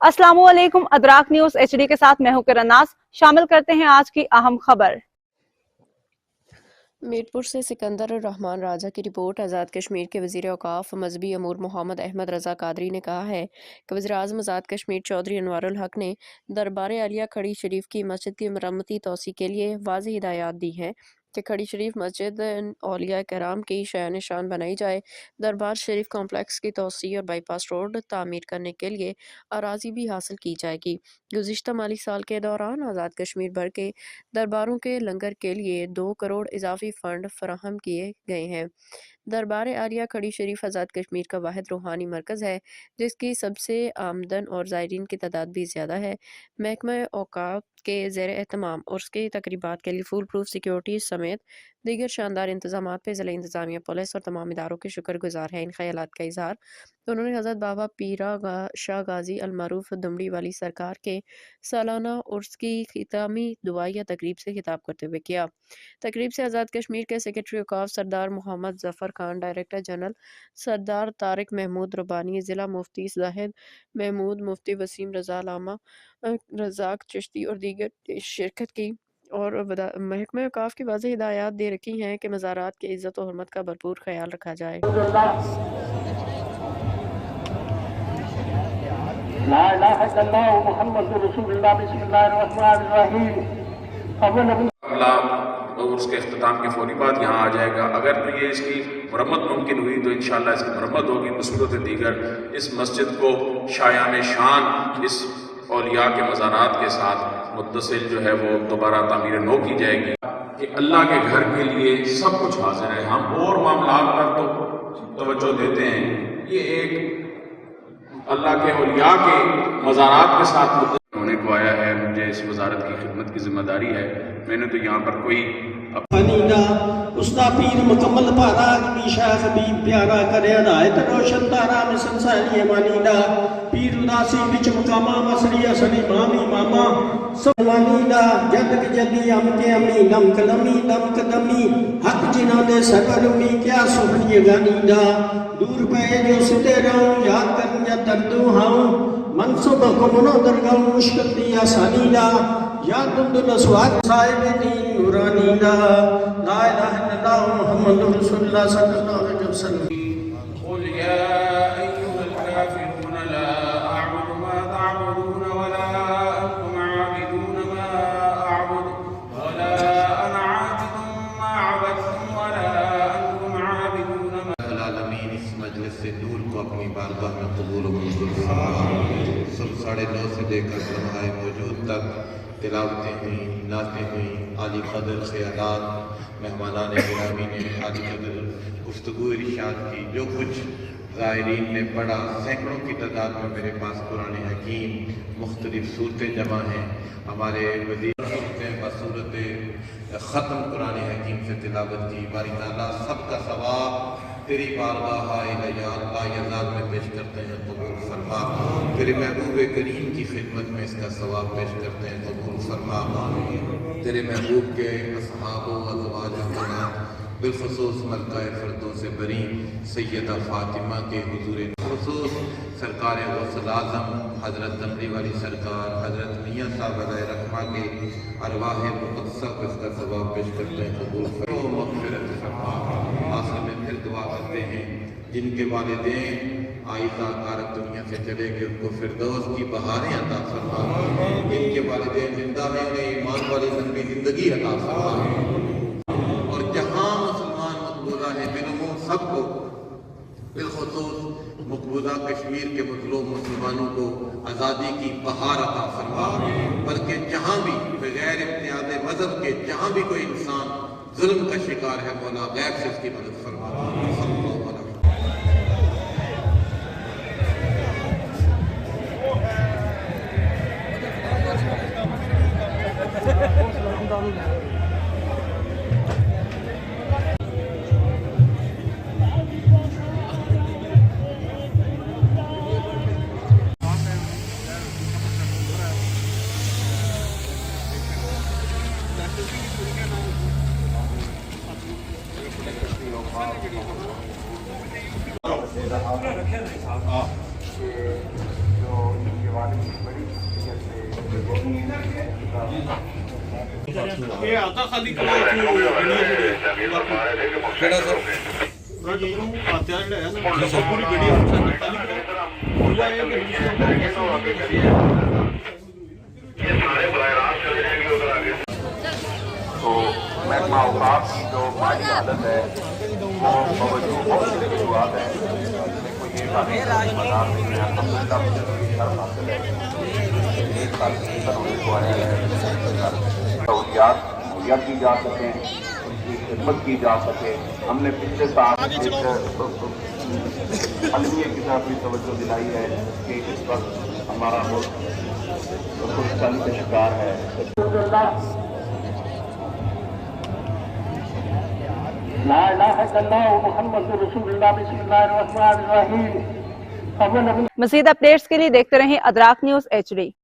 अस्सलामुअलैकुम। अदराक news HD के साथ मैं हूं किरनास। शामिल करते हैं आज की अहम खबर। मीरपुर से सिकंदर रहमान राजा की रिपोर्ट। आज़ाद कश्मीर के वज़ीर औक़ाफ़ मजहबी अमूर मोहम्मद अहमद रज़ा कादरी ने कहा है कि वज़ीर-ए-आज़म आज़ाद कश्मीर चौधरी अनवारुल हक ने दरबार आलिया खड़ी शरीफ की मस्जिद की मरम्मती तोसी के लिए वाज़ेह हिदायत दी हैं कि खड़ी शरीफ मस्जिद औलिया कराम की शान निशान बनाई जाए। दरबार शरीफ कॉम्प्लेक्स की तोसी और बाईपास रोड तामीर करने के लिए अराजी भी हासिल की जाएगी। गुज़िश्ता माली साल के दौरान आज़ाद कश्मीर भर के दरबारों के लंगर के लिए 2 करोड़ इजाफी फंड फराहम किए गए हैं। दरबार आलिया खड़ी शरीफ आज़ाद कश्मीर का वाहिद रूहानी मरकज़ है जिसकी सबसे आमदन और ज़ायरीन की तादाद भी ज़्यादा है। महकमा औक़ाफ़ के ज़ेर एहतमाम और उसकी तकरीबात के लिए फूल प्रूफ सिक्योरिटी समेत दीगर शानदार इंतजामात पे ज़िला इंतज़ामिया, पुलिस और तमाम इदारों के शुक्रगुजार है। इन ख़यालात का इज़हार उन्होंने हज़रत बाबा पीरा शाह गाज़ी अलमारूफ दुमड़ी वाली सरकार के सालाना उर्स की खितामी दुआया तकरीब से खिताब करते हुए किया। तकरीब से आज़ाद कश्मीर के सेक्रेटरी औक़ाफ़ सरदार मोहम्मद ज़फ़र खान, डायरेक्टर जनरल सरदार तारिक महमूद रब्बानी, ज़िला मुफ्ती ज़ाहिद महमूद, मुफ्ती वसीम रज़ा लामा, रज़ाक चिश्ती और दीगर ने शिरकत की और महकमा औक़ाफ़ की वाज़ेह हिदायत दे रखी हैं कि मज़ारात की इज़्ज़त और हुर्मत का भरपूर ख्याल रखा जाए। ला इलाहा इल्लल्लाह मुहम्मदुर रसूलुल्लाह बिस्मिल्लाहिर्रहमानिर्रहीम। और उसके अख्ताम के फौरी बाद यहाँ आ जाएगा। अगर तो ये इसकी मरम्मत मुमकिन हुई तो इंशाअल्लाह इसकी मरम्मत होगी। बसूरत दीगर इस मस्जिद को शायान शान इस औलिया के मज़ारात के साथ मुत्तसिल जो है वो दोबारा तामीर नो की जाएगी कि अल्लाह के घर के लिए सब कुछ हाजिर है। हम और मामलात पर तो तवज्जो देते हैं, ये एक अल्लाह के औलिया के मज़ारात के साथ होने को आया है। मुझे इस वजारत की खिदमत की जिम्मेदारी है। मैंने तो यहाँ पर कोई उसका पीर मुकम्मल पारा की शाख भी प्यारा करे हदायत रोशन तारा में संसारी मानीदा पीर उदासी बिच मुकामा मसरी असली मामी मामा सब मानीदा जद के जदी हम के अमी नम कलमी नम कदमी हक जिना दे सगर मी क्या सुखनी गानीदा दूर पे जो सिते रहूं याद कर या दर्दू हाऊं मनसूब को मनो दरगाह मुश्किल दी आसानीदा या दुंदुल स्वाद साहिब दी नूरानीदा ला इलाहा इल्लल्लाह मुहम्मदुर रसूलुल्लाह सल्लल्लाहु अलैहि वसल्लम। कुल या अय्युहल काफिरून ला अअबुदु मा तअबुदून वला अंतुम आबिदून मा अअबुदु वला अना आबिदुम मा अबदतुम वला अंतुम आबिदून मा। आलमीन इस मजलिस से दूर को अपनी बारगाह में कबूल और मंजूर फरमाए। सुबह 9:30 से लेकर लम्हाए मौजूद तक तिलावतें हुई, नातें हुई, आली कदर ख़यालात, मेहमानान गिरामी ने आली कदर गुफ्तगू इरशाद की। जो कुछ ज़ायरीन ने पढ़ा, सैकड़ों की तादाद में मेरे पास कुरान हकीम मुख्तलिफ सूरतें जमा हैं। हमारे वज़ीर सूरतें बसूरत ख़त्म कुरान हकीम से तिलावत की। बारी ताला सबका सवाब तेरी बारगाह या अल्लाह यज़ाल में पेश करते हैं, कबूल फरमा। तेरे महबूब करीम की खिदमत में इसका सवाब पेश करते हैं, कबूल फरमा। तेरे महबूब के असहाबों अज़वाज जन्नत बिलखुसूस मलकाए फ़िरदौस बरी सैयदा फ़ातिमा के हुज़ूर खुसूस सरकार गौसुल आज़म हज़रत दमड़ी वाली सरकार हज़रत मियाँ साहब अलैहि रहमा के अरवाह मुक़द्दसा को इसका सवाब पेश करते हैं, कबूल फरमा, मग़फ़िरत फरमा। आखिर में फिर दुआ करते हैं जिनके वालिदैन आइज़ा कारक दुनिया से चले गए उनको फिरदौस की बहारें अता फरमा। जिनके वालिदैन जिंदा हैं उन्हें ईमान वाली लंबी ज़िंदगी अता फरमा। और जहाँ मुसलमान मकबूजा है बिलुमूम सबको बिलखुसूस मकबूजा कश्मीर के मज़लूम मुसलमानों को आज़ादी की बहार अता फरमा। बल्कि जहाँ भी बगैर इम्तियाज़ मज़हब के जहाँ भी कोई इंसान जुल्म का शिकार है, मौला गैब से उसकी मदद फरमा। जो इनके वाले ਇਹ ਆਤਾ ਖਾਲੀ ਕਮਾਲ ਤੋਂ ਕਿਹੜਾ ਸਰ ਜੀ ਨੂੰ ਆਤਿਆ ਜਿਹੜਾ ਹੈ ਨਾ ਸਭ ਪੂਰੀ ਵੀਡੀਓ ਖਾਲੀ ਪੂਰਾ ਇਹ तो महकमा अवकाफ की जो माली हालत है वो बावजूद बहुत सी शुरुआत है देखो ये हासिल है 1 साल की होने को आया है सहूलियात मुहैया की जा सके उनकी खिदमत की जा सके हमने पिछले साल एक अलमिया की तरफ भी तवज्जो दिलाई है कि इस वक्त हमारा मुल्क खुशहाली का शिकार है। لا إله إلا الله محمد رسول الله بسم الله الرحمن الرحيم مزید اپڈیٹس کے لیے دیکھتے رہیں ادراک نیوز HD